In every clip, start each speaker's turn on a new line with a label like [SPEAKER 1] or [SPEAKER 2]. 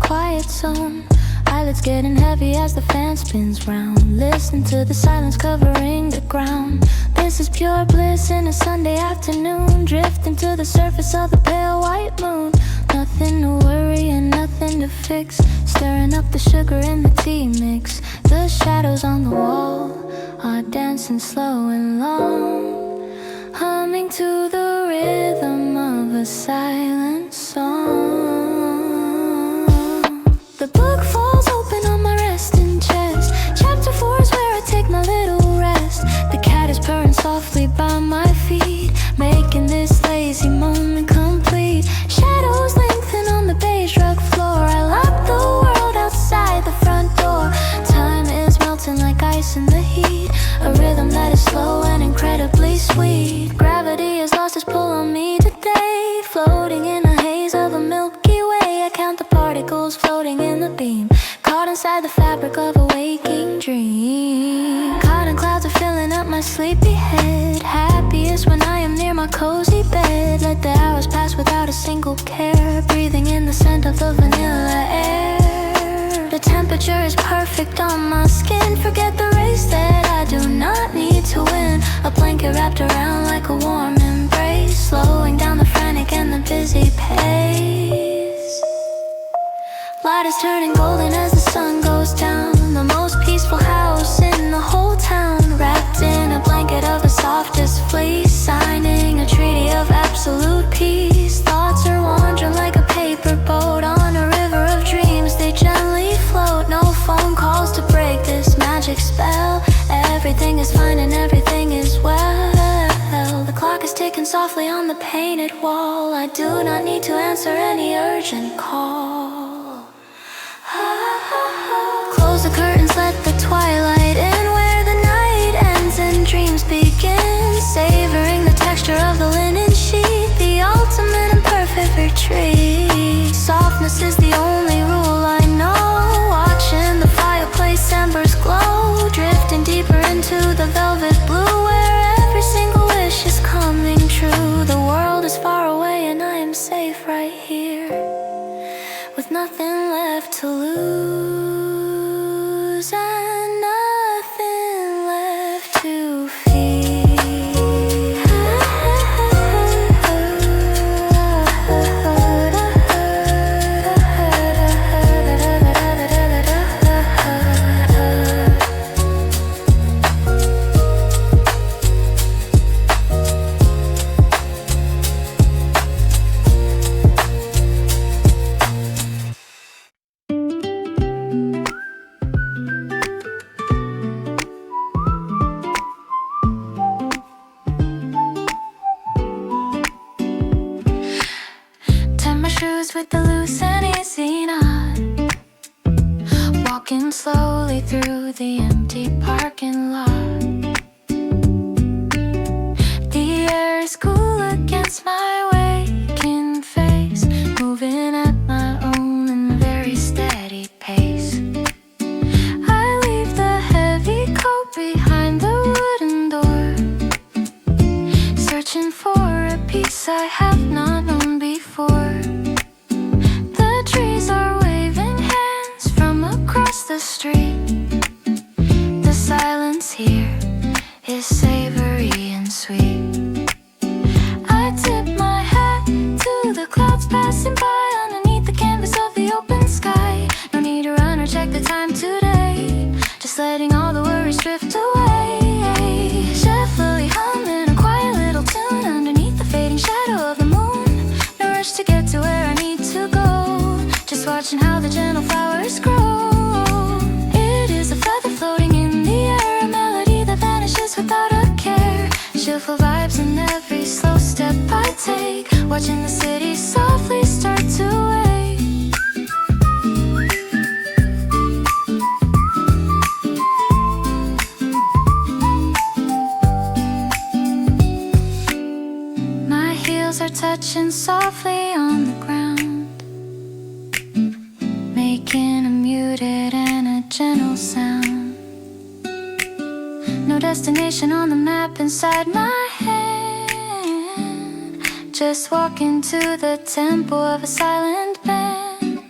[SPEAKER 1] quiet zone. Eyelids getting heavy as the fan spins round. Listen to the silence covering the ground. This is pure bliss in a Sunday afternoon. Drifting to the surface of the pale white moon. Nothing to worry and nothing to fix. Stirring up the sugar in the tea mix. The shadows on the wall are dancing slow and long, humming to the rhythm of a silent song. The book falls open on my resting chest. Chapter 4 is where I take my little rest. The cat is purring softly by my feet, making this lazy moment complete. Shadows lengthen on the beige rug floor. I lock the world outside the front door. Time is melting like ice in the heat. A rhythm that is slow and incredibly sweet. Gravity has lost its pull on me today. Floating in a haze of a Milky Way. I count the particles floating in the beam, caught inside the fabric of a waking dream. Cotton clouds are filling up my sleepy head. Happiest when I am near my cozy bed. Let the hours pass without a single care. Breathing in the scent of the vanilla air. The temperature is perfect on my skin. Forget the race that I do not need to win. A blanket wrapped around like a warm embrace, slowing down the frantic and the busy pace. Light is turning golden as the sun goes down. The most peaceful house in the whole town, wrapped in a blanket of the softest fleece, signing a treaty of absolute peace. Thoughts are wandering like a paper boat on a river of dreams. They gently float, no phone calls to break this magic spell. Everything is fine and everything is well. The clock is ticking softly on the painted wall. I do not need to answer any urgent call. Close the curtains, let the twilight in, where the night ends and dreams begin. Savoring the texture of the linen sheet, the ultimate and perfect retreat. Softness is the only rule I know. Watching the fireplace embers glow, drifting deeper into the velvet blue, where every single wish is coming true. The world is far away and I am safe right here, with nothing left to lose and nothing left to fear. With the loose and easy knot, walking slowly through the empty parking lot. The air is cool against my waking face, moving at my own and very steady pace. I leave the heavy coat behind the wooden door, searching for a peace I have not known before. The street, the silence here is savory and sweet. I tip my hat to the clouds passing by underneath the canvas of the open sky. No need to run or check the time today, just letting all the worries drift away. Cheerfuly humming a quiet little tune underneath the fading shadow of the moon. No rush to get to where I need to go, just watching how the gentle flowers grow. A feather floating in the air, a melody that vanishes without a care. Cheerful vibes in every slow step I take, watching the city softly start to wake. My heels are touching softly on the ground, making a muted and a gentle sound. No destination on the map inside my hand, just walking to the tempo of a silent band.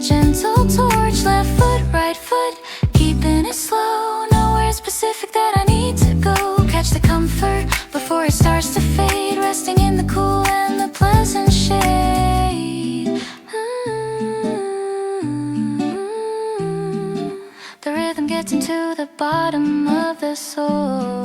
[SPEAKER 1] Gentle torch, left foot, right foot, keeping it slow. Nowhere specific that I need to go. Catch the comfort before it starts to fade, resting in the cool and the pleasant shade. The rhythm gets into the bottom of the soul.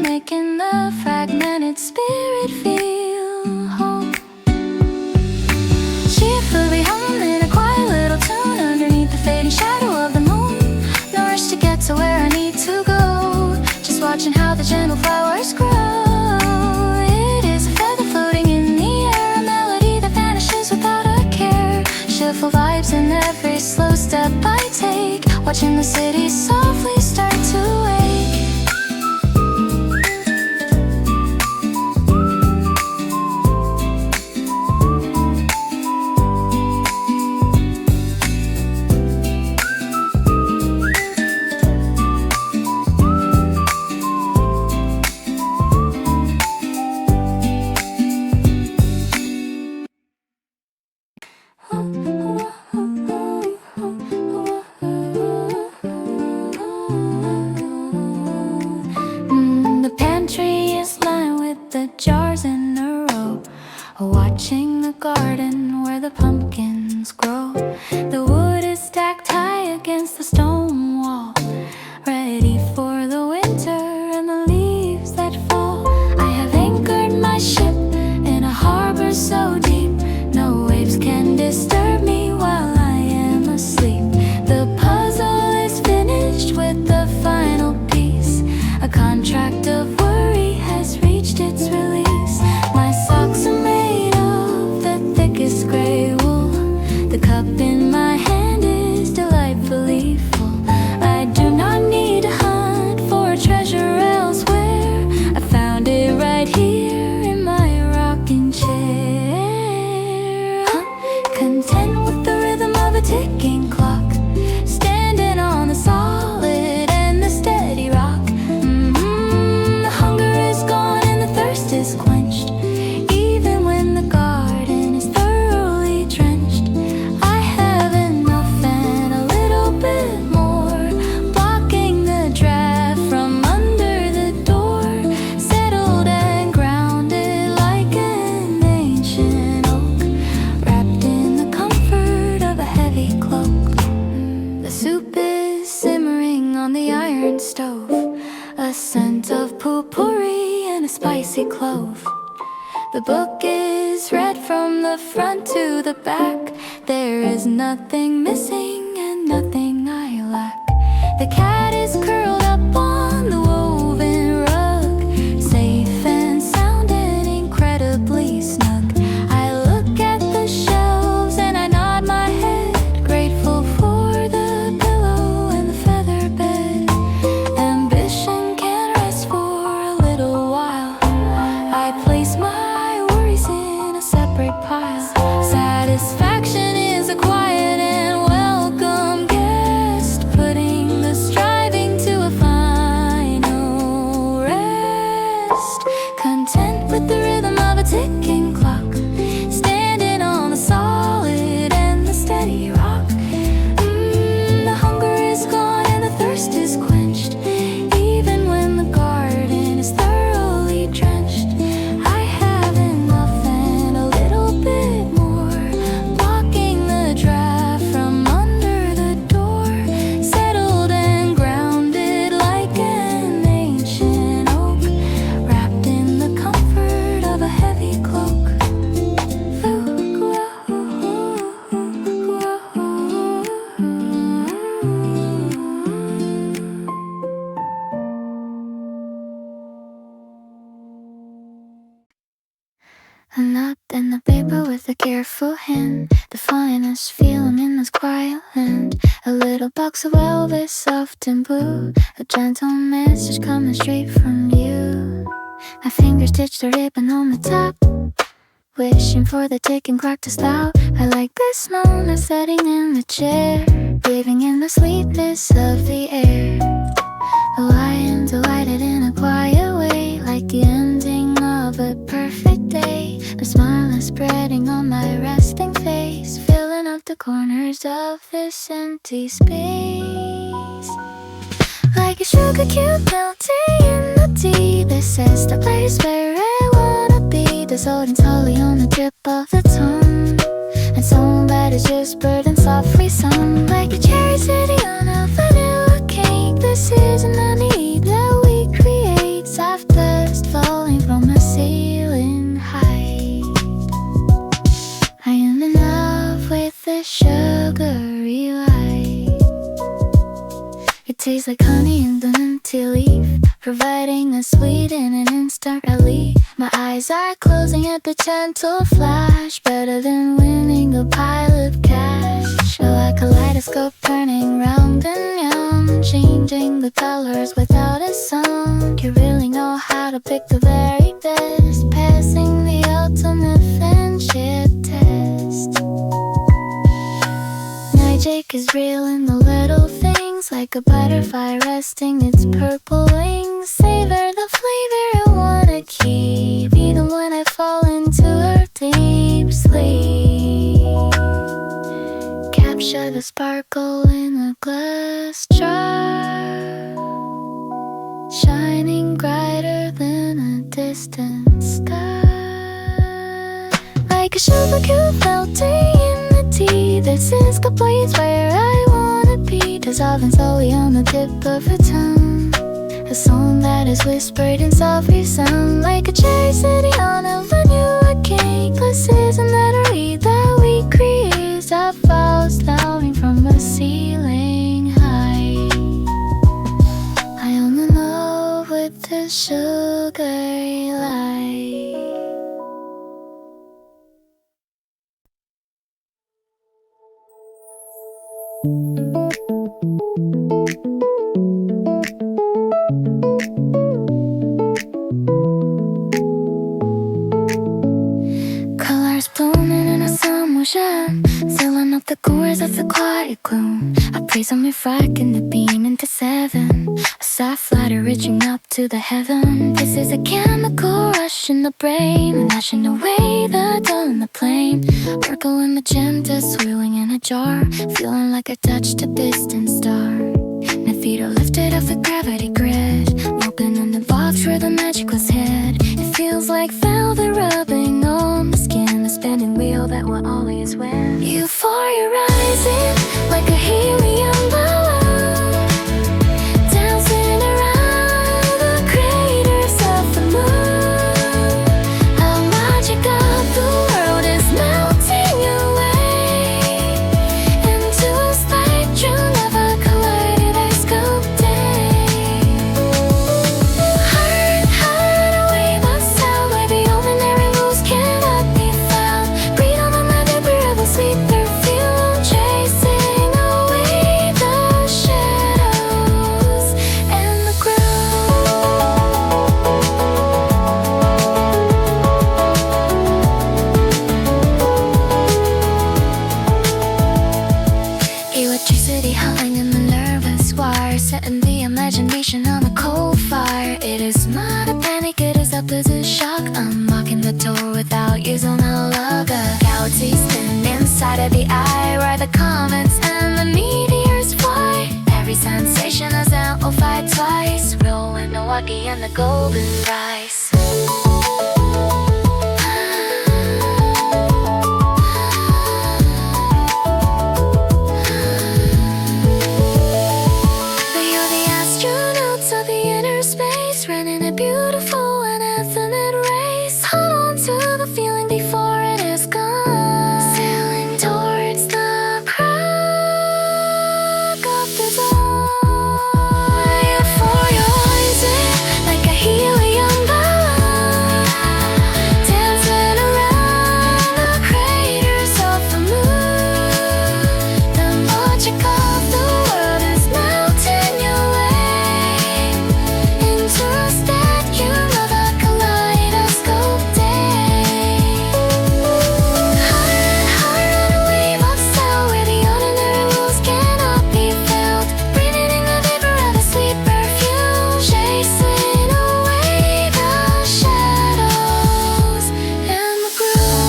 [SPEAKER 1] Making the fragmented spirit feel whole. Cheerfully humming a quiet little tune underneath the fading shadow of the moon. No rush to get to where I need to go, just watching how the gentle flowers grow. It is a feather floating in the air, a melody that vanishes without a care. Cheerful vibes in every slow step I take, watching the city softly start to wake. The pantry is lined with the jars in a row, watching the garden where the pumpkins grow. The wood is stacked high against the stone wall, ready for the winter and the leaves that fall. I have anchored my ship in a harbor so deep, no waves can disturb me while I am asleep. The puzzle is finished with the final piece. A contract of worry has reached its release. My socks are made of the thickest gray wool. The cup in my hand is delightfully full. I do not need to hunt for treasure elsewhere. I found it right here in my rocking chair. Content with the rhythm of a ticking clock, standing on the solid and the steady rock. The hunger is gone and the thirst is quenched, even when the garden is thoroughly drenched. I have enough and a little bit more, blocking the draft from under the door. Settled and grounded like an ancient oak, wrapped in the comfort of a heavy cloak. The soup is simmering on the iron stove, a scent of potpourri and a spicy clove. The book is read from the front to the back. There is nothing missing and nothing I lack. The cat is curled up on the woven rug, safe and sound and incredibly snug. I look at the shelves and I nod my head, grateful for the pillow and the feather bed. Ambition can rest for a little while. I place my worries in a separate pile. Satisfaction is a quiet and welcome guest, putting the striving to a final rest. Content with the rhythm of a ticking clock, standing on the solid and the steady rock. The hunger is gone and the thirst is quenched, even when the garden is thoroughly drenched. I have enough and a little bit more, blocking the draft from under the door. Settled and grounded like an ancient oak, wrapped in the comfort of a heavy cloak. A knot in the paper with a careful hand, the finest feeling in this quiet land. A little box of velvet, soft and blue, a gentle message coming straight from you. My fingers stitch the ribbon on the top, wishing for the ticking clock to stop. I like this moment sitting in the chair, breathing in the sweetness of the air. Oh, I am delighted in a quiet way, like the ending of a smile is spreading on my resting face, filling up the corners of this empty space. Like a sugar cube melting in the tea, this is the place where I wanna be. Dissolving slowly on the tip of the tongue, and someone that is whispered and softly sung. Like a cherry city on a vanilla cake, this is an honey that we create. Soft dust falling from a ceiling height. I am in love with the sugary light. It tastes like honey and the tea leaf, providing a sweet and an instant relief. My eyes are closing at the gentle flash, better than winning a pile of cash. A kaleidoscope turning round and round, changing the colors without a sound. You really know how to pick the very best, passing the ultimate friendship test. Magic is real in the little things, like a butterfly resting its purple wings. Savor the flavor I wanna keep, even when I fall into a deep sleep. Capture the sparkle in a glass jar, shining brighter than a distant sky. Like a sugar cube melting in the tea, this is the place where I wanna be. Dissolving slowly on the tip of her tongue, a song that is whispered in softly sung. Like a cherry city on a vanilla cake, this is a melody that we create. That falls down from a ceiling height. I am in love with the sugary light. Colors blooming in a slow motion, filling up the chorus of the quiet gloom. A prism refracting the beam into seven, a soft flutter reaching up to the heaven. This is a chemical rush in the brain, mashing away the dull in the plane. Sparkle in the gem, dust swirling in a jar, feeling like I touched a distant star. My feet are lifted off the gravity grid, open in the box where the magic was hid. It feels like velvet rubbing on the skin, the spinning wheel that will always win. Euphoria rising like a helium balloon, dancing around the craters of the moon. How magic of the world is melting away into a spectrum of a kaleidoscope day. Heart away, but sound where the ordinary rules cannot be found. Breathe on another breath of sweet perfume, chasing away the shadows and the electricity howling in the nervous wire, setting the imagination on a cold fire. It is not a panic, it is up as a shock, unlocking the door without using a logger. Galaxies spin inside of the eye, where the comets and the meteors fly. Every sensation is amplified twice, rolling Milwaukee and the golden rice. We are the astronauts of the inner space, running a beautiful and infinite race. Hold on to the feeling before it is gone, sailing towards the crack of the dawn. Euphoria rising like a helium balloon, dancing around the craters of the moon. The magic of the world is melting away into a statue of a kaleidoscope day. Heart on a wave of sound where the ordinary rules cannot be felt. Breathing in the vapor of a sweet perfume, chasing away the shadows and the gloom.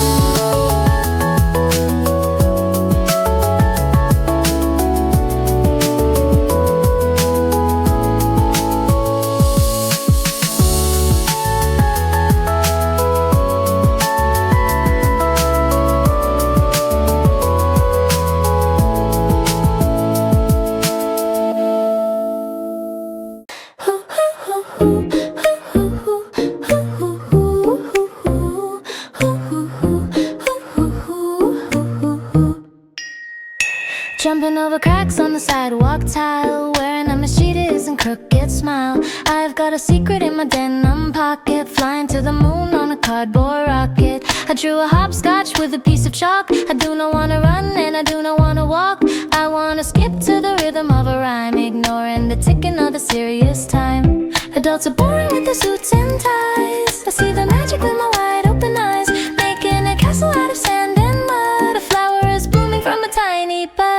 [SPEAKER 1] Jumping over cracks on the sidewalk tile, wearing a mischievous and crooked smile. I've got a secret in my denim pocket, flying to the moon on a cardboard rocket. I drew a hopscotch with a piece of chalk. I do not wanna run and I do not wanna walk. I wanna skip to the rhythm of a rhyme, ignoring the ticking of the serious time. Adults are boring with their suits and ties. I see the magic with my wide open eyes, making a castle out of sand and mud. A flower is blooming from a tiny bud.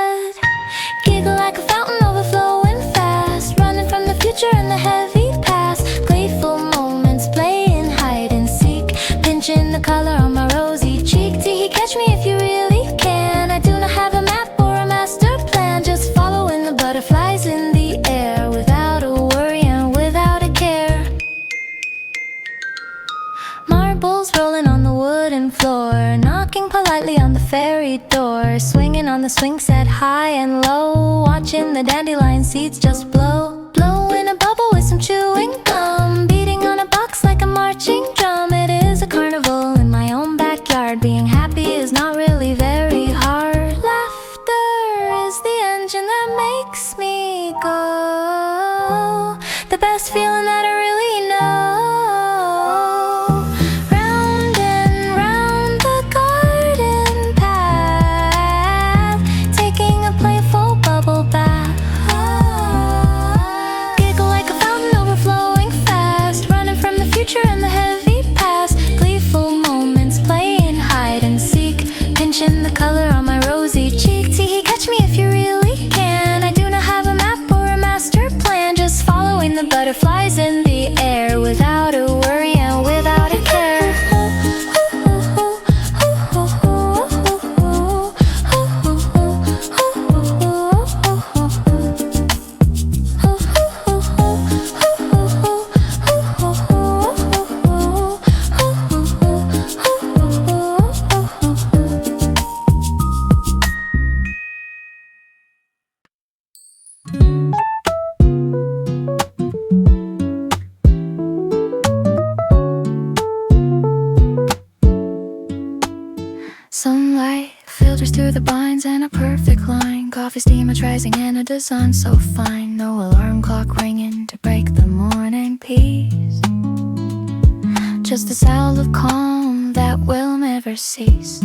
[SPEAKER 1] Giggle like a fountain overflowing fast, running from the future and the heavy past. Gleeful moments playing hide and seek, pinching the color on my rosy cheek. Tee, catch me if you really can. I do not have a map or a master plan, just following the butterflies in the air, without a worry and without a care. Marbles rolling on the wooden floor, knocking politely on the fairy door, swinging on the swing set high and low, watching the dandelion seeds just blow. Blowing a bubble with some chewing gum, beating on a box like a marching drum. It is a carnival in my own backyard. Being happy is not really very hard. Laughter is the engine that makes me go, the best feeling that I really know. Round and round the garden path, taking a playful bubble bath. Giggle like a fountain overflowing fast, running from the future and the heavy past. Gleeful moments playing hide and seek, pinching the color on my rosy cheek. Tee, catch me if you really can. I do not have a map or a master plan, just following the butterflies in the air, without a worry and without a care. Sunlight filters through the blinds in a perfect line. Coffee steam is rising and a design so fine. No alarm clock ringing to break the morning peace, just the sound of calm that will never cease.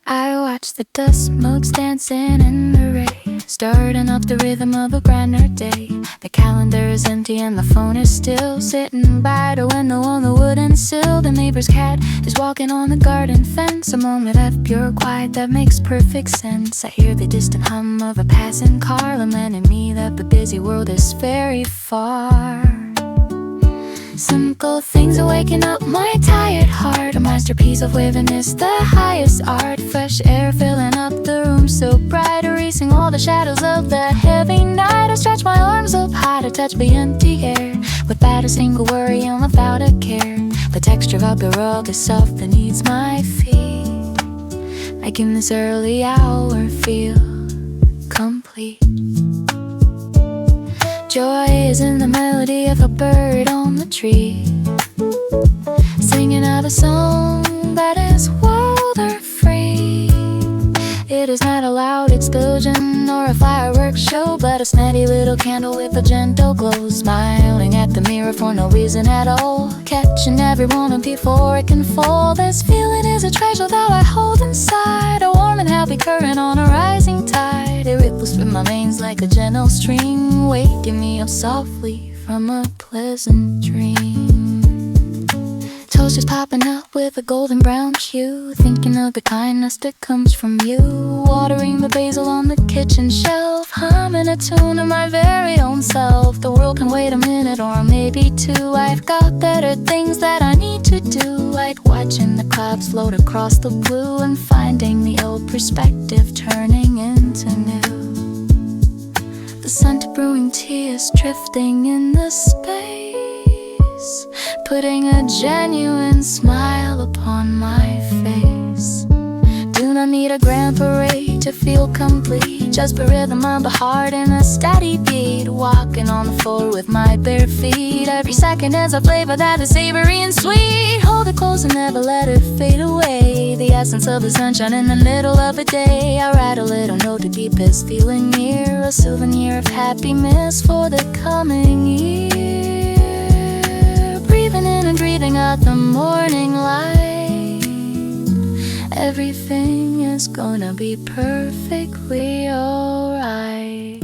[SPEAKER 1] I watch the dust motes dancing in the rain, starting up the rhythm of a brand new day. The calendar is empty and the phone is still, sitting by the window on the wooden sill. The neighbor's cat is walking on the garden fence, a moment of pure quiet that makes perfect sense. I hear the distant hum of a passing car, lamenting me that the busy world is very far. Simple things are waking up my tired heart. A masterpiece of living is the highest art. Fresh air filling up the room so bright, erasing all the shadows of the heavy night. I stretch my arms up high to touch the empty air, without a single worry and without a care. The texture of the rug is soft beneath my feet, making this early hour feel complete. Joy is in the melody of a bird on the tree, singing out a song that is wild or free. It is not a loud explosion or a fireworks show, but a steady little candle with a gentle glow, smiling at the mirror for no reason at all, catching every moment before it can fall. This feeling is a treasure that I hold inside, a warm and happy current on a rising tide. It ripples through my veins like a gentle stream, waking me up softly from a pleasant dream. Toast just popping up with a golden brown hue, thinking of the kindness that comes from you. Watering the basil on the kitchen shelf, humming a tune of my very own self. The world can wait a minute or maybe two, I've got better things that I need to do, like watching the clouds float across the blue and finding the old perspective turning into new. The scent of brewing tea is drifting in the space, putting a genuine smile upon my face. Do not don't need a grand parade to feel complete. Just the rhythm of the heart and a steady beat. Walking on the floor with my bare feet. Every second is a flavor that is savory and sweet. Hold it close and never let it fade away. The essence of the sunshine in the middle of a day. I write a little note to keep this feeling near. A souvenir of happiness for the coming year. Breathing in and breathing out the morning light. Everything is gonna be perfectly alright.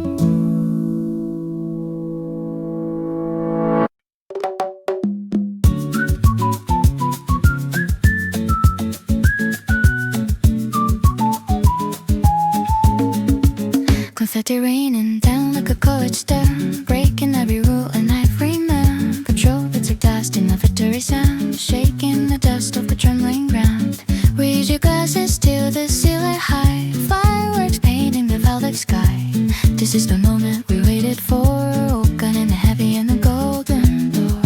[SPEAKER 1] Confetti raining down like a college stone, breaking every rule and every man. Patrol bits of dust in a victory sound, shaking the dust off the trembling ground. Raise your glasses to the ceiling high, fireworks painting the velvet sky. This is the moment we waited for, open and heavy in the golden door.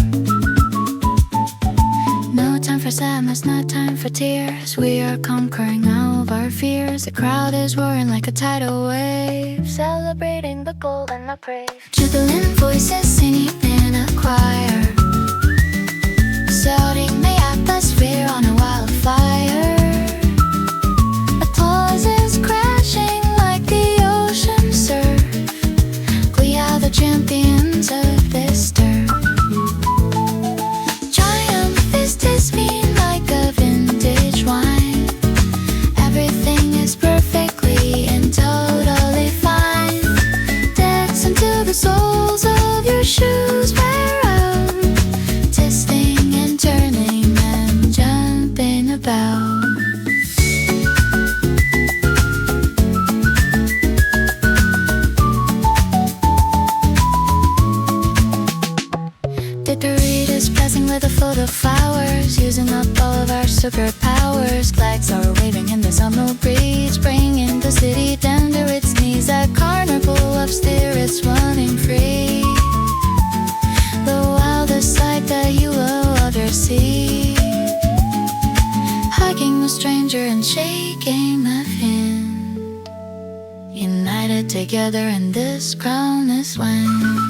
[SPEAKER 1] No time for sadness, no time for tears. We are conquering all of our fears. The crowd is roaring like a tidal wave, celebrating the goal and the praise. Jubilant voices singing in a choir, shouting the atmosphere on a wildfire. Applause is crashing like the ocean surf. We are the champions of this turf. Triumph is tasting like a vintage wine. Everything is perfectly and totally fine. Dance into the soles of your shoes. Wear out, twisting and turning and jumping about. Decorators pressing with a float of flowers, using up all of our superpowers. Flags are waving in the summer breeze, bringing the city down to its knees. A carnival of spirits running free, the wildest sight that you will ever see. Hugging a stranger and shaking the hand, united together in this crownless land.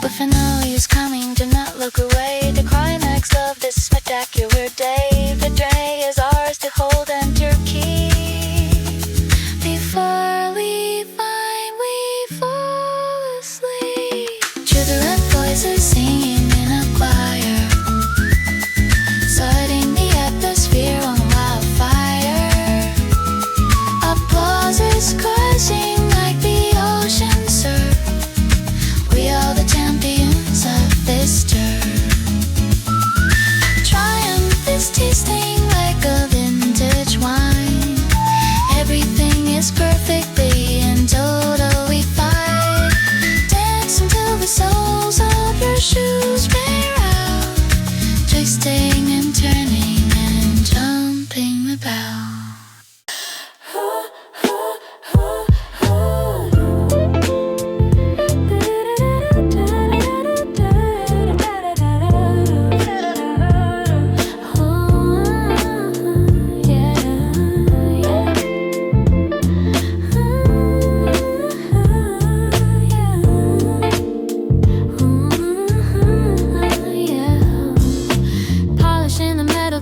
[SPEAKER 1] But finale is coming, do not look away. The climax of this spectacular day. The day is ours to hold and to keep. Before we find we fall asleep. Jubilant voices singing in a choir, setting the atmosphere on wildfire. Applause is crashing like the ocean surf. We are the champions of this turf. Triumph is tasting like a vintage wine. Everything is perfectly and totally fine. Dance until the soles of your shoes wear out, twisting and turning and jumping about.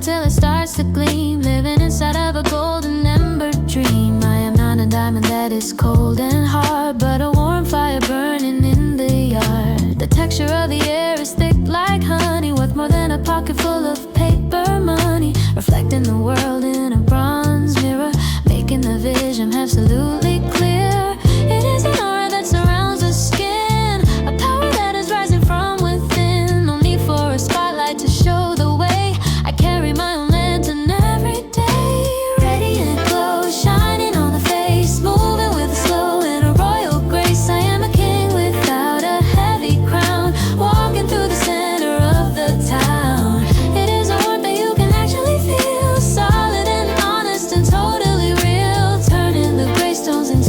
[SPEAKER 1] Till it starts to gleam, living inside of a golden ember dream. I am not a diamond that is cold and hard, but a warm fire burning in the yard. The texture of the air is thick like honey, worth more than a pocket full of paper money. Reflecting the world in a bronze mirror, making the vision absolutely clear. It is an aura that surrounds the skin, a power that is rising from within. No need for a spotlight to show the way. I carry my own lantern every day, radiant glow shining on the face, moving with a slow and a royal grace. I am a king without a heavy crown, walking through the center of the town. It is a warmth that you can actually feel, solid and honest and totally real, turning the gray stones into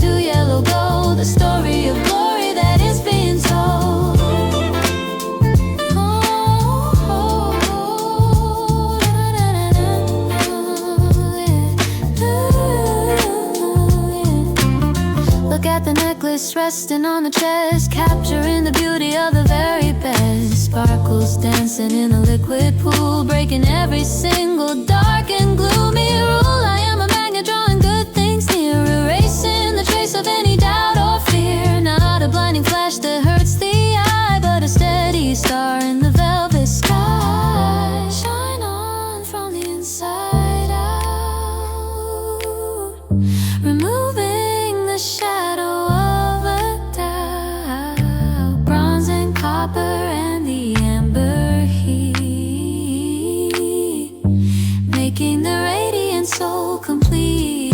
[SPEAKER 1] bliss resting on the chest, capturing the beauty of the very best. Sparkles dancing in a liquid pool, breaking every single dark and gloomy rule. I am a magnet drawing good things near, erasing the trace of any doubt or fear. Not a blinding flash that hurts the eye, but a steady star in the velvet sky. Shine on from the inside out, removing the shadow of a doubt. Bronze and copper and the amber heat, making the radiant soul complete.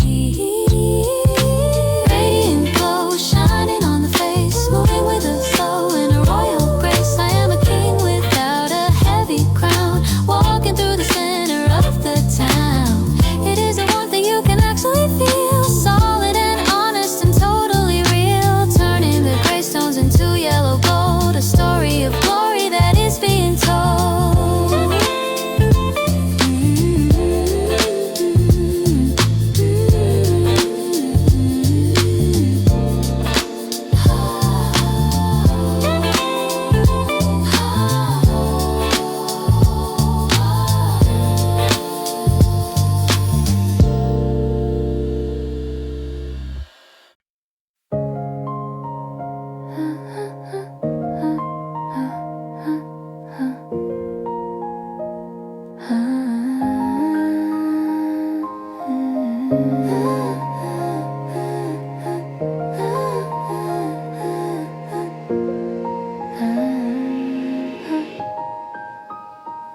[SPEAKER 1] Radiant glow shining on the face, moving with a flow in a royal grace. I am a king without a heavy crown, walking through the center of the town. It is the one thing you can actually feel, solid and honest and totally real, turning the gray stones into yellow gold, a story of glory that is being told.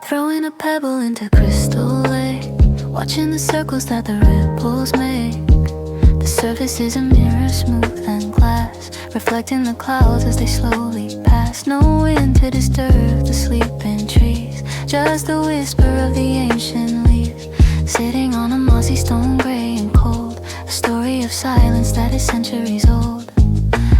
[SPEAKER 1] Throwing a pebble into Crystal Lake, watching the circles that the ripples make. The surface is a mirror, smooth and glass, reflecting the clouds as they slowly pass. No wind to disturb the sleeping trees, just the whisper of the ancient leaves, sitting on a mossy stone, gray and cold, a story of silence that is centuries old.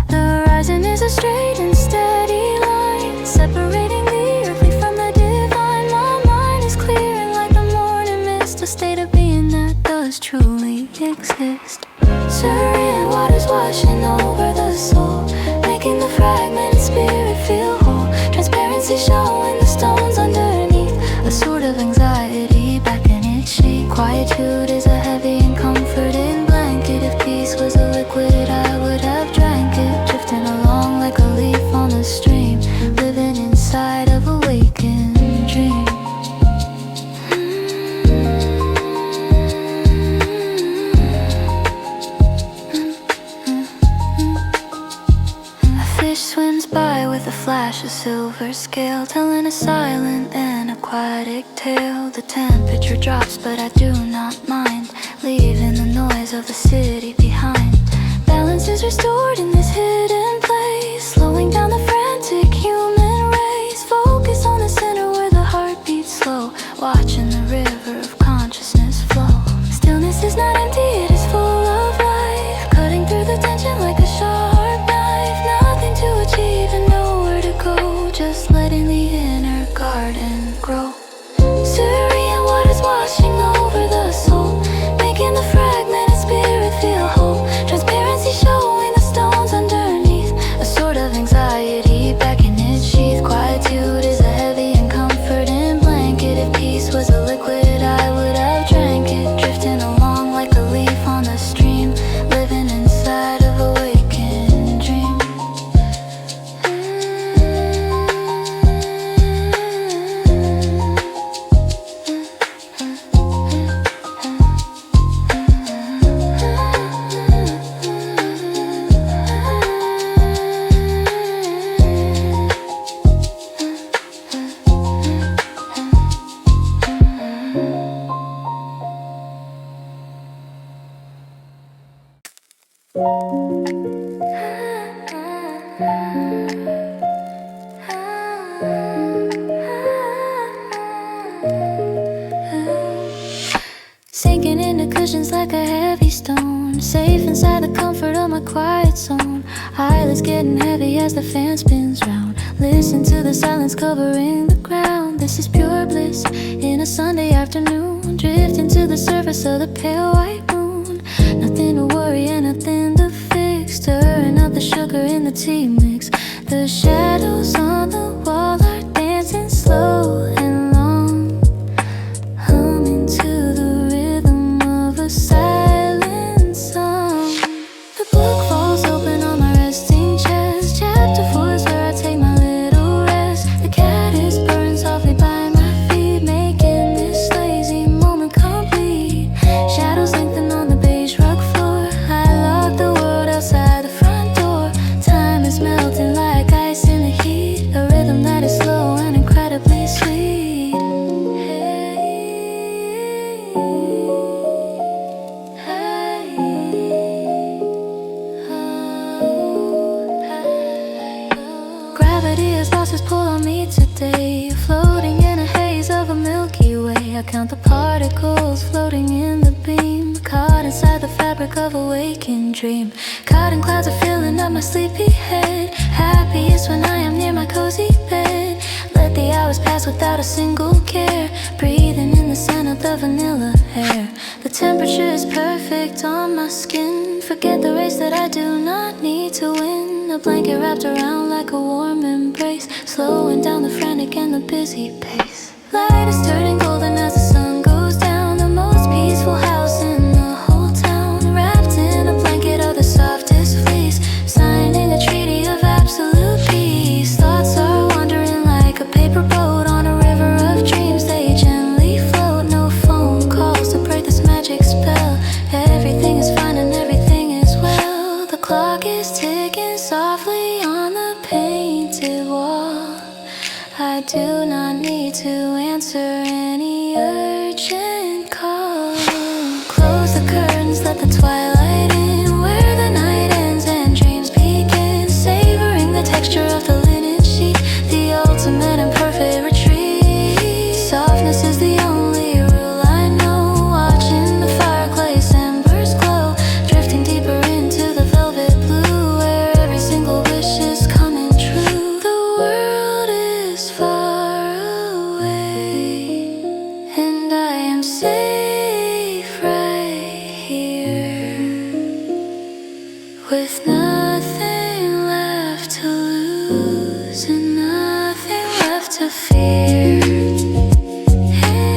[SPEAKER 1] The horizon is a straight and steady line, separating the earthly from the divine. My mind is clearing like the morning mist, a state of being that does truly exist. Serene waters washing over the soul, making the fragmented spirit feel whole. Transparency showing the stones underneath, a sort of anxiety back in its sheet. Quietude is a heavy and comforting blanket. If peace was a liquid, I would have drank it, drifting along like a leaf on the stream, living inside of a wakened dream. A fish swims by with a flash of silver scale, telling a silent and aquatic tale. The temperature drops, but I do not mind, leaving the noise of the city behind. Balance is restored in this hidden place, slowing down the frantic human race. Focus on the center where the heart beats slow, watching the river of consciousness flow. Stillness is not empty, it is full of life, cutting through the tension like a sharp knife. Nothing to achieve and nowhere to go, just letting the inner garden grow. Serene waters washing over the soul, making the fragmented spirit feel whole. Transparency showing the stones underneath, a sort of anxiety back in its sheath. Quietude is a heavy and comforting blanket. If peace was a liquid, I would have drank it, drifting along like a leaf on the stream, living inside of a wakened dream. Sinking into cushions like a heavy stone, safe inside the comfort of my quiet zone. Eyelids getting heavy as the fan spins round. Listen to the silence covering the ground. This is pure bliss in a Sunday afternoon, drifting to the surface of the pale white moon. Nothing to worry and nothing to fix, stirring up the sugar beauty mix. The shadows on the wall are dancing slow and long, humming to the rhythm of a silent song. The book falls open on my resting chest. Chapter 4 is where I take my little rest. The cat is purring softly by my feet, making this lazy moment complete. Shadows lengthen on the beige rug floor. I lock the world outside the front door. Time is melting like ice in the heat, a rhythm that is slow and incredibly sweet. Hey, hey, oh, hey, oh. Gravity has lost its pull on me today, floating in a haze of a Milky Way. I count the particles floating in the beam, caught inside the fabric of a waking dream. Caught in clouds of filling up my sleepy head. Happiest when I am near my cozy bed. Let the hours pass without a single care, breathing in the scent of the vanilla air. The temperature is perfect on my skin. Forget the race that I do not need to win. A blanket wrapped around like a warm embrace, slowing down the frantic and the busy pace. Light is turning golden as the sun goes down. The most peaceful house in the whole town, wrapped in a blanket of the softest fleece, signing a treaty of absolute peace. Thoughts are wandering like a paper boat on a river of dreams. They gently float, no phone calls to break this magic spell. Everything is fine and everything is well. The clock is ticking softly on the painted wall. I do not need to answer any urgent call. Close the curtains, let the twilight in, where the night ends and dreams begin. Savoring the texture of the linen sheet, the ultimate and perfect retreat. Softness is the only rule I know. Watching the fireplace embers glow, drifting deeper into the velvet blue, where every single wish is coming true. The world is far away, and I am safe right here, with nothing left to lose and nothing left to fear. Hey,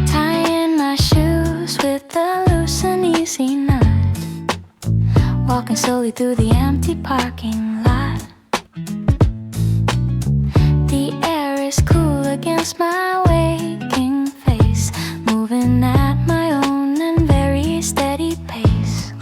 [SPEAKER 1] tying my shoes with a loose and easy knot, walking slowly through the empty parking lot. The air is cool against my waking face, moving at my own and very steady pace.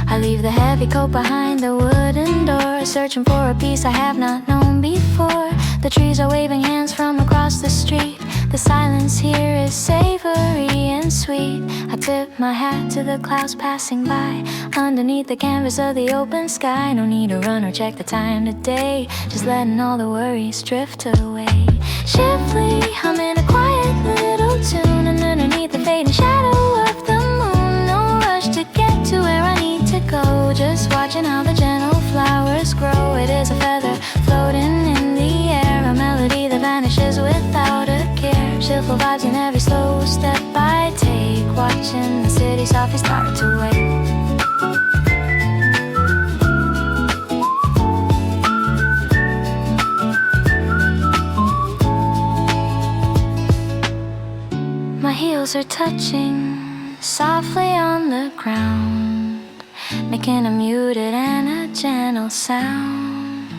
[SPEAKER 1] I leave the heavy coat behind the wooden door, searching for a peace I have not known before. The trees are waving hands from across the street. The silence here is savory and sweet. I tip my hat to the clouds passing by, underneath the canvas of the open sky. No need to run or check the time today, just letting all the worries drift away. Cheerfuly, I'm in a quiet little tune, and underneath the fading shadow of the moon, no rush to get to where I need to go, just watching how the gentle flowers grow. It is a feather floating in the air, a melody that vanishes without a care. Cheerful vibes in every slow step I take, watching the city softly start to wake. My heels are touching softly on the ground, making a muted and a gentle sound.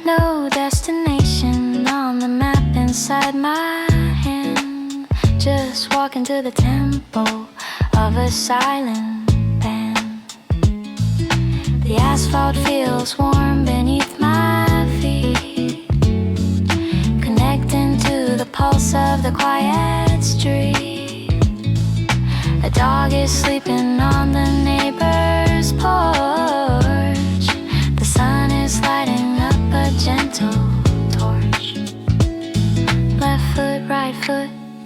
[SPEAKER 1] No destination on the map inside my hand, just walking to the tempo of a silent band. The asphalt feels warm beneath my feet, connecting to the pulse of the quiet street. A dog is sleeping on the neighbor's porch,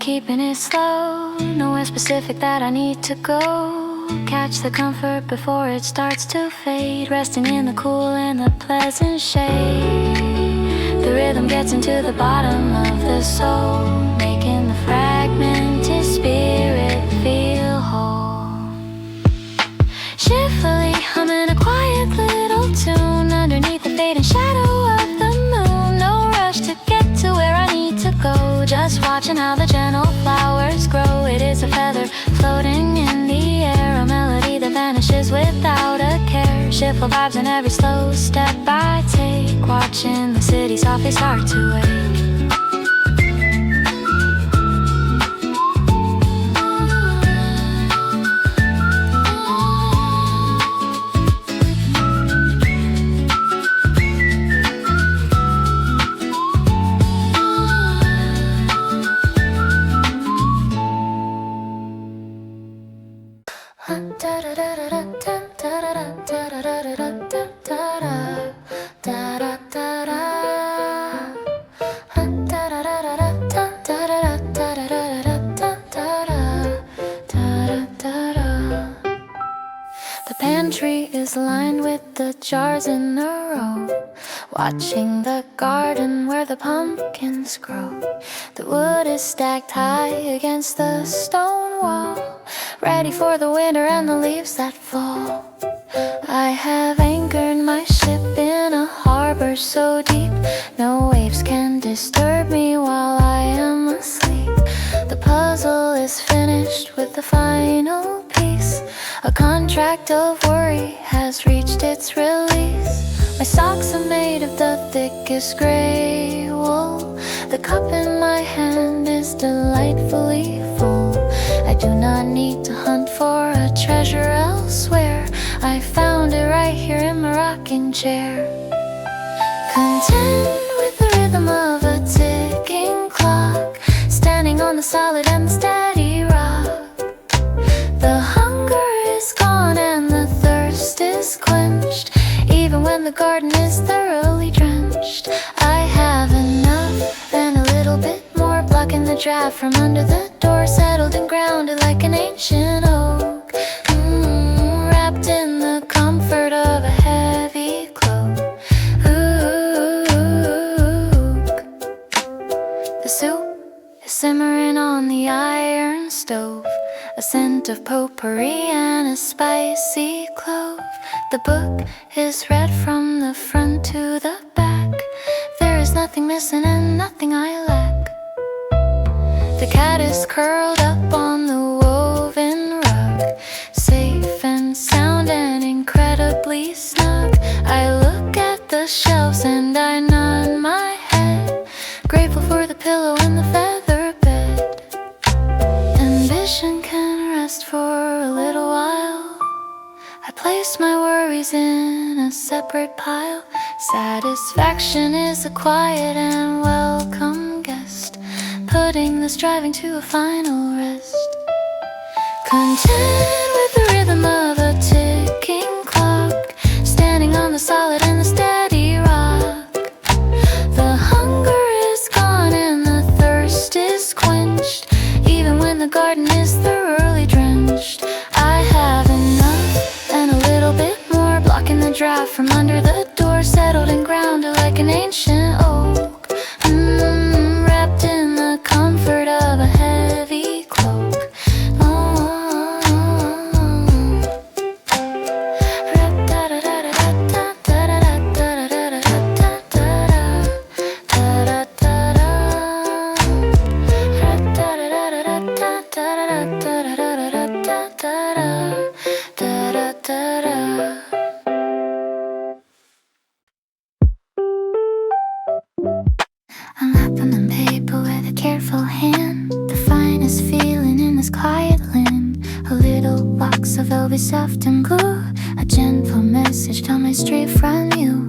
[SPEAKER 1] keeping it slow. Nowhere specific that I need to go. Catch the comfort before it starts to fade. Resting in the cool and the pleasant shade. The rhythm gets into the bottom of the soul, making the fragmented spirit feel whole. Cheerfully humming a quiet little tune underneath the fading shadow of the moon. No rush to get to where I need to go, just watching how the gentle flowers grow. It is a feather floating in the air, a melody that vanishes without a care. Cheerful vibes in every slow step I take, watching the city softly start to wake. The pantry is lined with the jars in a row, watching the garden where the pumpkins grow. The wood is stacked high against the stone wall, ready for the winter and the leaves that fall. I have anchored my ship in a harbor so deep no waves can disturb me while I am asleep. The puzzle is finished with the final piece. A contract of worry has reached its release. My socks are made of the thickest gray wool. The cup in my hand is delightfully full. I do not need to hunt for a treasure elsewhere. I found it right here in my rocking chair. Content with the rhythm of a ticking clock, standing on the solid and the steady rock. The hunger is gone and the thirst is quenched, even when the garden is thoroughly drenched. I have enough and a little bit more, blocking the draft from under the door, settled and grounded like an ancient oak. Wrapped in the comfort of a heavy cloak. The soup is simmering on the iron stove, a scent of potpourri and a spicy clove. The book is read from the front to the back. There is nothing missing and nothing I lack. The cat is curled up on the woven rug, safe and sound and incredibly snug. I look at the shelves and I nod my head, grateful for the pillow and the feather bed. Ambition can rest for a little while. I place my worries in a separate pile. Satisfaction is a quiet and welcome guest, putting the striving to a final rest. Content with the rhythm of a ticking clock, standing on the solid and the steady rock. The hunger is gone and the thirst is quenched, even when the garden is thoroughly drenched. I have enough and a little bit more, blocking the draft from under the door, settled and grounded like an ancient oak. Wrapped in the comfort of a heavy cloak. I'm wrapping the paper with a careful hand, the finest feeling in this quiet land. A little box of velvet soft and glue, a gentle message on my street from you.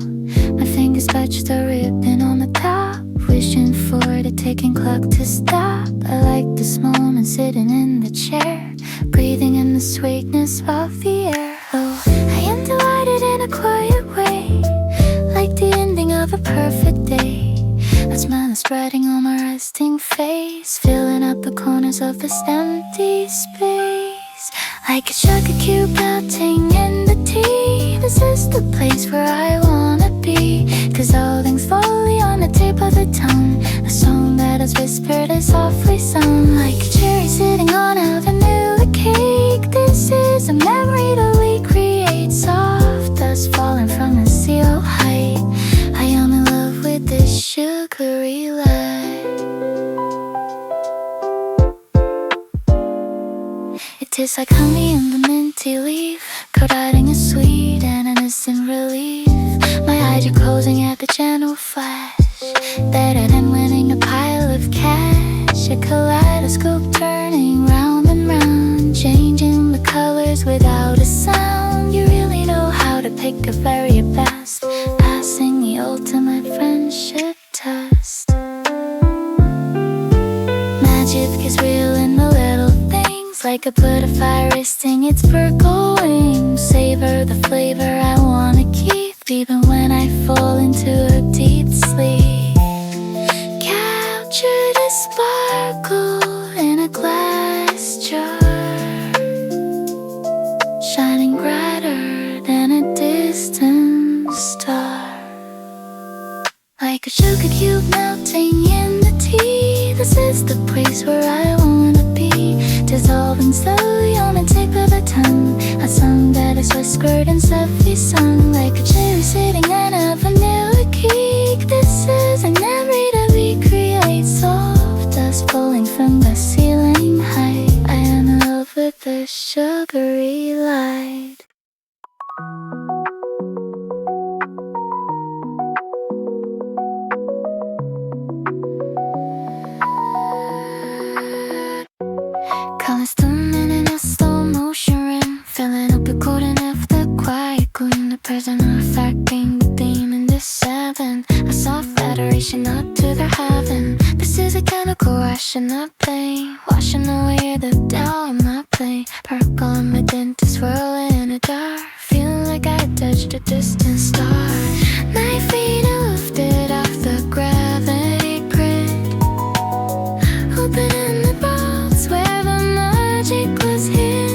[SPEAKER 1] My fingers touch the ribbon on the top, wishing for the ticking clock to stop. I like this moment sitting in the chair, breathing in the sweetness of the air. Oh, I am delighted in a quiet way, like the ending of a perfect day. I smell the spreading on my resting face, filling up the corners of this empty space. Like a sugar cube melting in the tea. This is the place where I wanna be, dissolving slowly on the tip of the tongue. A song that is whispered is softly sung. Like a cherry sitting on a vanilla cake. This is a memory that we create. Soft dust falling from a zero height. I am in love with this sugary light. It tastes like honey and the minty leaf, co-dieting a sweet and innocent relief. My eyes are closing at the gentle flash, better than winning a pile of cash. A kaleidoscope turning round and round, changing the colors without a sound. You really know how to pick a very best, passing the ultimate friendship test. Magic is real in the little things, like a butterfly resting its purple wings. Savor the flavor I wanna keep, even when I fall into a deep sleep. Capture the sparkle in a glass jar, shining brighter than a distant star. Like a sugar cube melting in the tea. This is the place where I wanna be, dissolving slowly on the tip of the tongue. A song that is whispered and softly sung. Like a cherry sitting on a vanilla cake. This is a memory that we create. Soft dust falling from the ceiling height. I am in love with the sugary light. Colors swimming in a slow motion rim, filling up according of the quiet gloom. The present affecting the theme in the seven. A soft adoration up to their heaven. This is a chemical rush in the plane, washing away the doubt in my plane. Purple and magenta swirling in the dark, feeling like I touched a distant star. My feet are lifted off the gravity grid, opening the vaults where the magic was hid.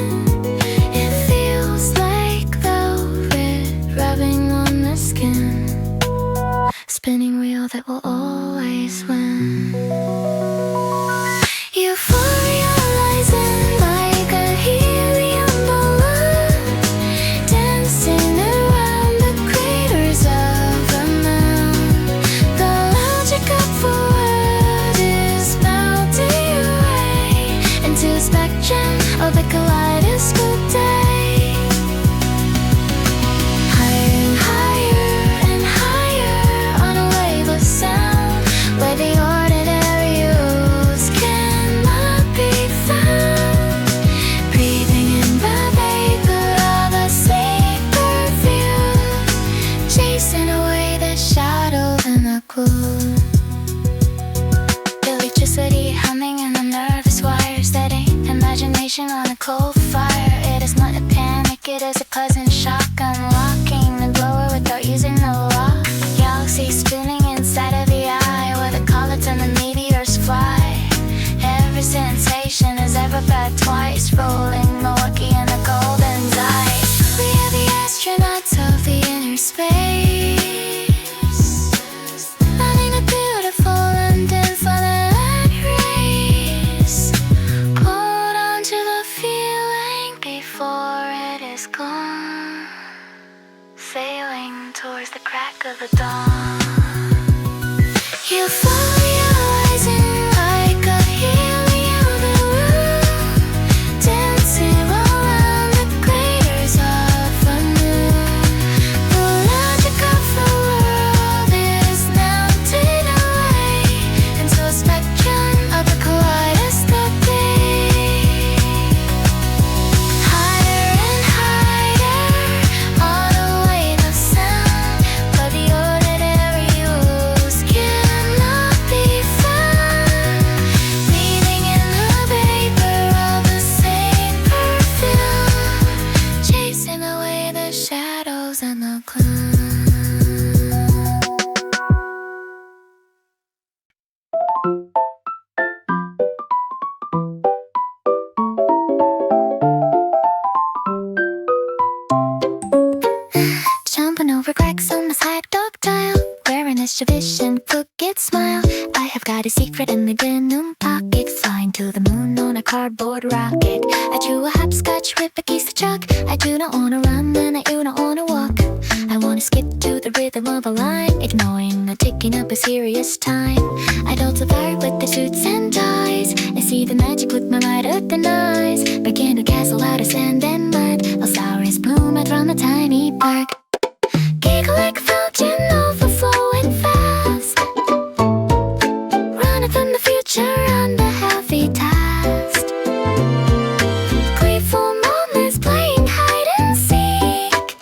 [SPEAKER 1] It feels like velvet rubbing on the skin, spinning wheel that will always win. Euphoria rising like a helium balloon, dancing around the craters of the moon. The logic of the world is melting away into a spectrum of a kaleidoscope day. Higher and higher and higher on a wave of sound, where the ordinary rules cannot be found. Breathing in the vapor of a sweet perfume, chasing away the shadows and the gloom. Electricity humming in the nervous wires, setting imagination on a cold fire. It is not a panic, it is a pleasant shock, unlocking the blower without using the lock. Galaxy spinning inside of the eye, where the comets and the meteors fly. Every sensation is ever back twice, rolling Milwaukee in a golden dye. We are the astronauts of the inner space, landing a beautiful London for the light race. Hold on to the feeling before it is gone, sailing towards the crack of the dawn. Euphoria rising like a helium balloon, dancing around the craters of the moon. The logic of the world is melting away into a spectrum of a kaleidoscope day. Higher and higher on a wave of sound, but the ordinary rules cannot be a secret in my denim pocket, flying to the moon on a cardboard rocket. I chew a hopscotch with a kiss the truck. I do not wanna run and I do not wanna walk. I wanna skip to the rhythm of a line, ignoring the ticking of a serious time. Adults are fired with their suits and ties. I see the magic with my wide open eyes. Begin to castle out of sand and mud. While flowers bloom out from a tiny park. Giggle like a fountain, overflowing fast. Running from the future on the heavy task. Gleeful moments playing hide and seek.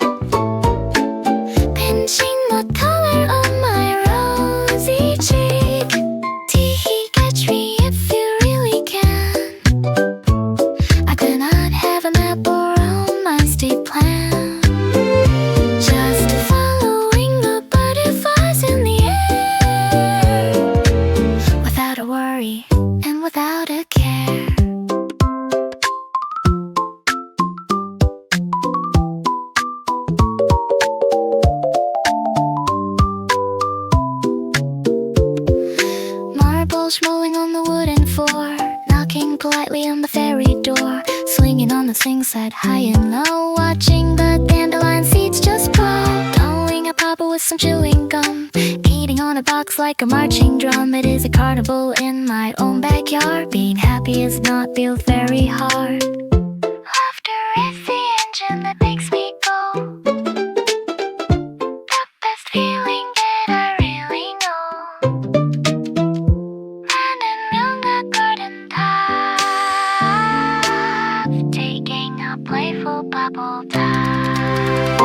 [SPEAKER 1] Pinching the color of my rosy cheek. Tee-hee, catch me if you really can. I could not have a map or a steep plan. Rolling on the wooden floor, knocking politely on the fairy door, swinging on the swing set high and low, watching the dandelion seeds just grow, blowing a papa with some chewing gum, beating on a box like a marching drum. It is a carnival in my own backyard. Being happy is not built very hard. Laughter is the engine that makes me go. The best feeling that I really know. Playful bubble time.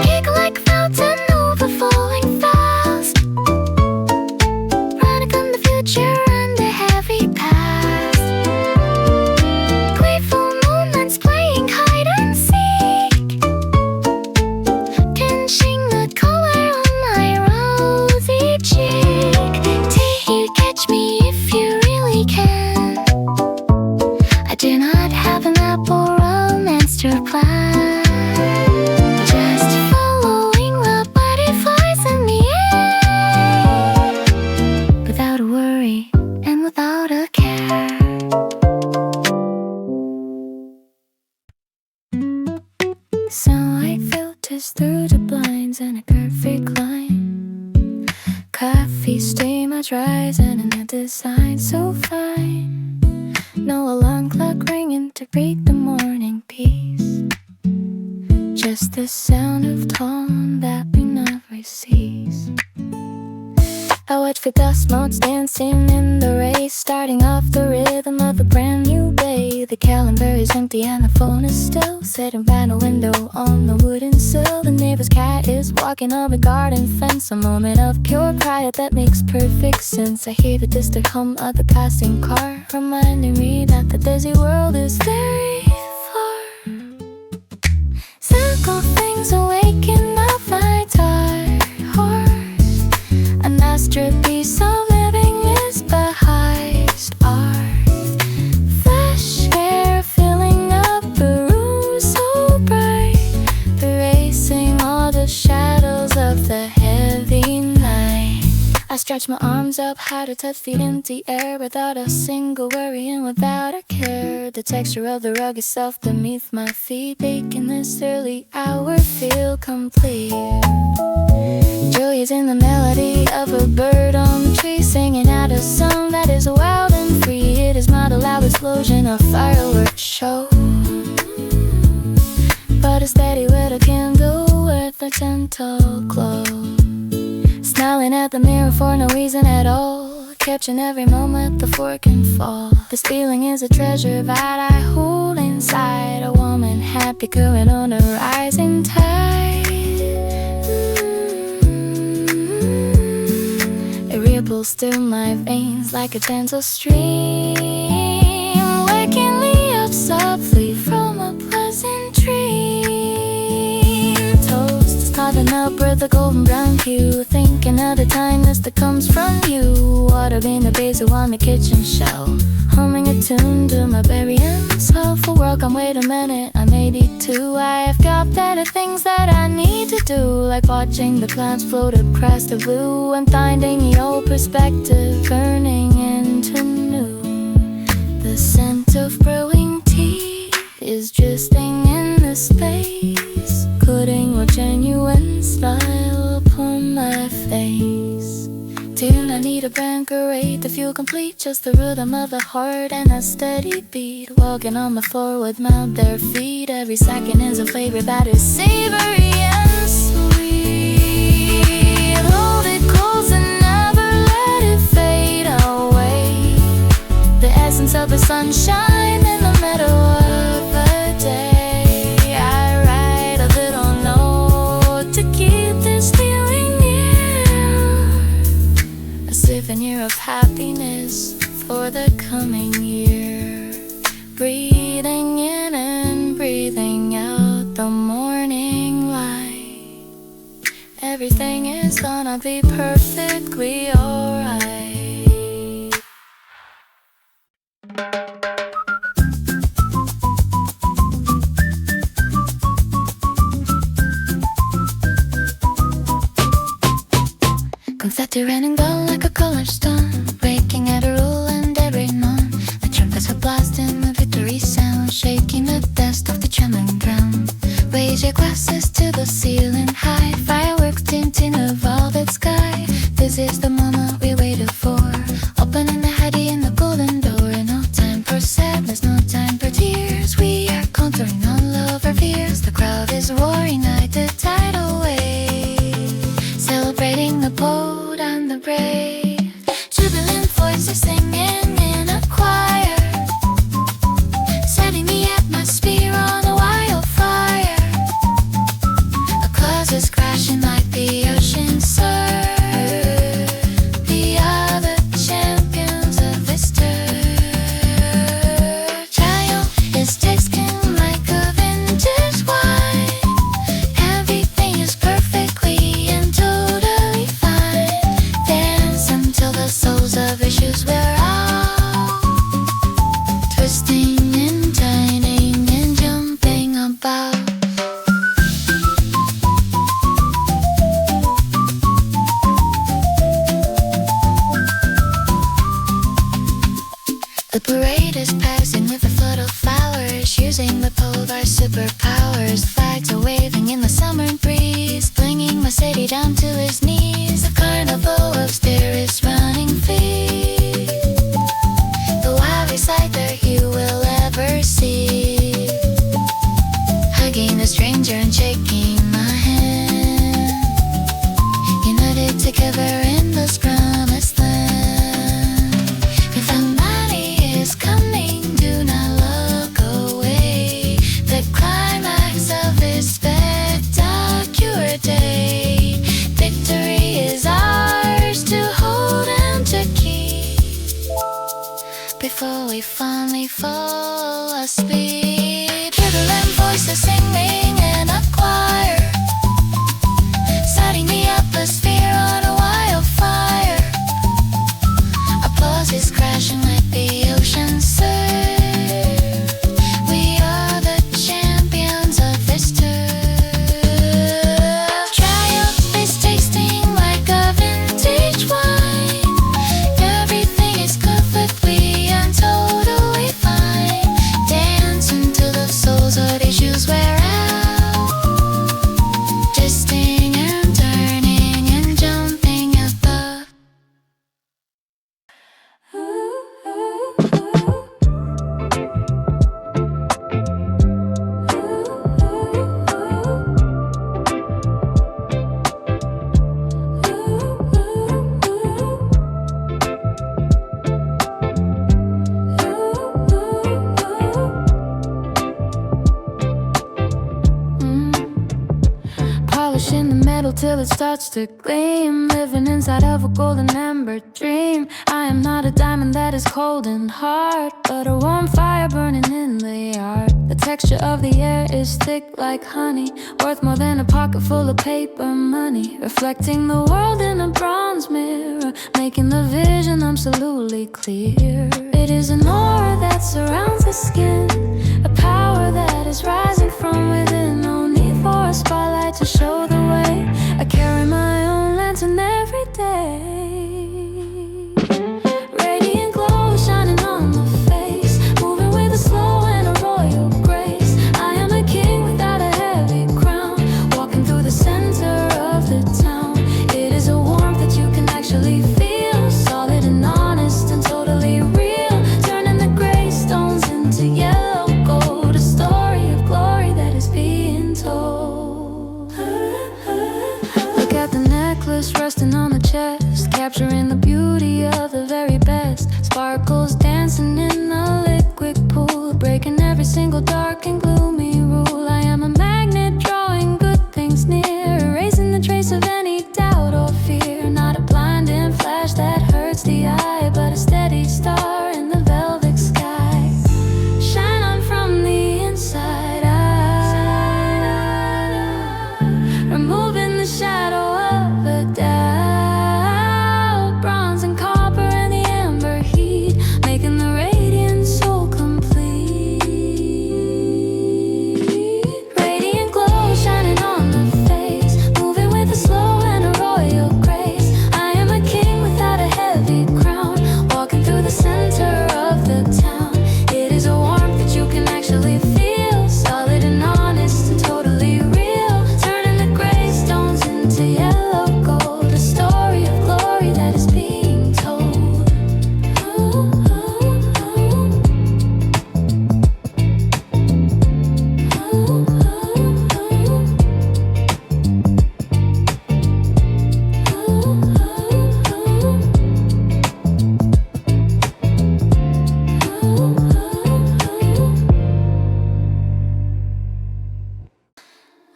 [SPEAKER 1] Giggle like a fountain, overflowing fast. Running from the future and the heavy past. Playful moments playing hide and seek. Pinching the color on my rosy cheek. Tee-hee, catch me if you really can. I do not have an apple plan, just following the butterflies in the air, without a worry and without a care. Sunlight filters through the blinds in a perfect line. Coffee steam much rising and a design so fine. No alarm clock ringing to break the morning peace. Just the sound of tone that we never cease. I watch for dust motes dancing in the race, starting off the rhythm of a brand new day. The calendar is empty and the phone is still sitting by the window on the wooden sill. The neighbor's cat is walking on the garden fence, a moment of pure quiet that makes perfect sense. I hear the distant hum of the passing car, reminding me that the busy world is very far. Simple things awaken up my tired horse. A masterpiece of living is the highest art. Fresh air filling up the room so bright, erasing all the shadows of the heavy night. I stretch my arms up high to touch the empty air, without a single worry and without a care. The texture of the rug is soft beneath my feet, making this early hour feel complete. Joy is in the melody of a bird on the tree, singing out a song that is wild and free. It is not a loud explosion or fireworks show, but a steady little candle with a gentle glow. Smiling at the mirror for no reason at all, capturing every moment before it can fall. This feeling is a treasure that I hold inside, a warm and happy current on a rising tide. It ripples through my veins like a gentle stream, waking me up softly from a pleasant dream. Toast is carving up with a golden brown hue, thinking of the kindness that comes from you. Water being the basil on the kitchen shelf, humming a tune to my very own self. For work, wait a minute, I'm 82. I have got better things that I need to do. do, like watching the clouds float across the blue and finding the old perspective turning into new. The scent of brewing tea is drifting in the space, putting a genuine smile upon my face. Till I need a bankerate to feel complete, just the rhythm of a heart and a steady beat. Walking on the floor with my bare feet, every second is a flavor that is savory and sweet. Hold it close and never let it fade away. The essence of the sunshine in the middle of the day. I write a little note to keep this feeling near, a souvenir of happiness for the coming year. Breathing in and breathing out the morning light. Everything is gonna be perfectly alright. Confetti ran and gone like a colored stone, breaking every rule and every norm. The trumpets are blasting the victory sound, shaking the dust off the trembling ground. Raise your glasses to the ceiling high, fireworks tinting the velvet sky. This is the moment we waited for, opening the Hattie in the golden door. No time for sadness, no time for tears. We are conquering all of our fears. The crowd is roaring like the tidal wave, celebrating the bold and the brave. Jubilant voices singing in a choir, setting the atmosphere on a wildfire. Applause is crashing like the ocean surf. We are the champions of this turf. Triumph is tasting like a vintage wine. Everything is perfectly and totally fine. Dance until the souls of issues wear out, twisting and turning and jumping about. The parade is passing with a flood of flowers, using the pole of our superpowers. Flags are waving in the summer breeze, bringing my city down to its knees. A carnival of spirits running free, the wildest sight that you will ever see. Hugging a stranger and shaking my hand, united together in this promised land. If a money is coming, do not look away. The climax of this spectacular day. Victory is ours to hold and to keep, before we finally fall asleep. Jubilant voices singing in a choir, setting the atmosphere on a wildfire. Applause is crashing like the ocean surf. We are the champions of this turf. Triumph is tasting like a vintage wine. Everything is perfectly and totally fine. Dance until the souls of issues wear out, twisting and turning and jumping above. Polishing the metal till it starts to gleam, living inside of a golden amber dream. I am not a diamond that is cold and hard, but a warm fire burning in the yard. The texture of the air is thick like honey, worth more than a pocket full of paper money. Reflecting the world in a bronze mirror, making the vision absolutely clear. It is an aura that surrounds the skin, a power that is rising from within. No need for a spotlight to show the way.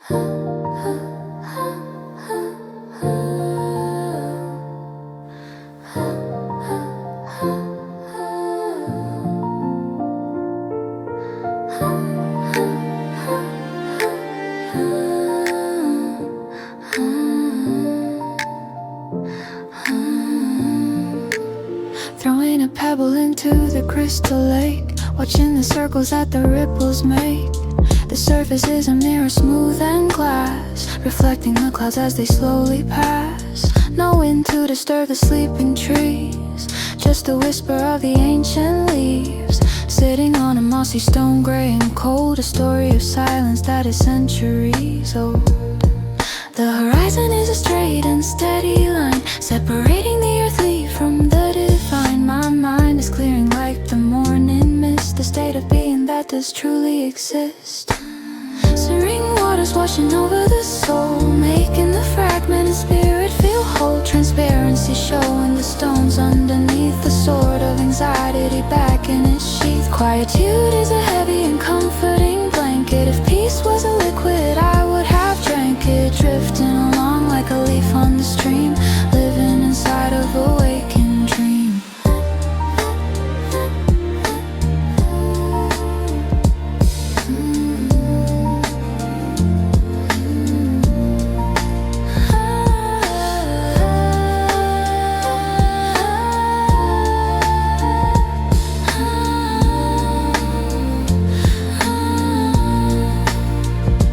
[SPEAKER 1] Throwing a pebble into the crystal lake, watching the circles that the ripples make. The surface is a mirror smooth and glass, reflecting the clouds as they slowly pass. No wind to disturb the sleeping trees, just a whisper of the ancient leaves. Sitting on a mossy stone, gray and cold, a story of silence that is centuries old. The horizon is a straight and steady line, separating the earthly from the divine. My mind is clearing like the morning mist, the state of being that does truly exist. Serene waters washing over the soul, making the fragmented spirit feel whole. Transparency showing the stones underneath, the sword of anxiety back in its sheath. Quietude is a heavy and comforting blanket. If peace was a liquid, I would have drank it. Drifting along like a leaf on the stream, living inside of a waking dream.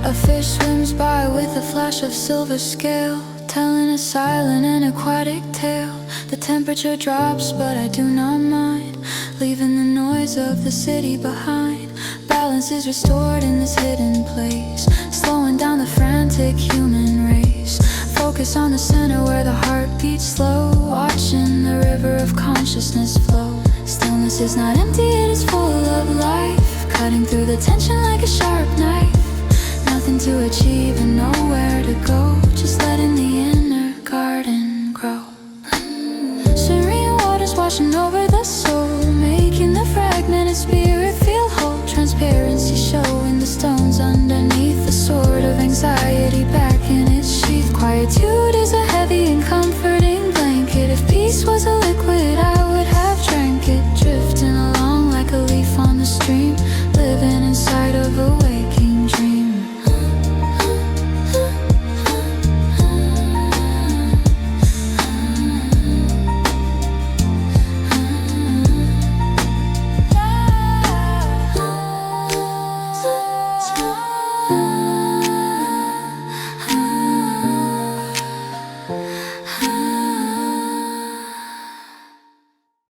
[SPEAKER 1] A fish swims by with a flash of silver scale, telling a silent and aquatic tale. The temperature drops, but I do not mind, leaving the noise of the city behind. Balance is restored in this hidden place, slowing down the frantic human race. Focus on the center where the heart beats slow, watching the river of consciousness flow. Stillness is not empty, it is full of life, cutting through the tension like a sharp knife.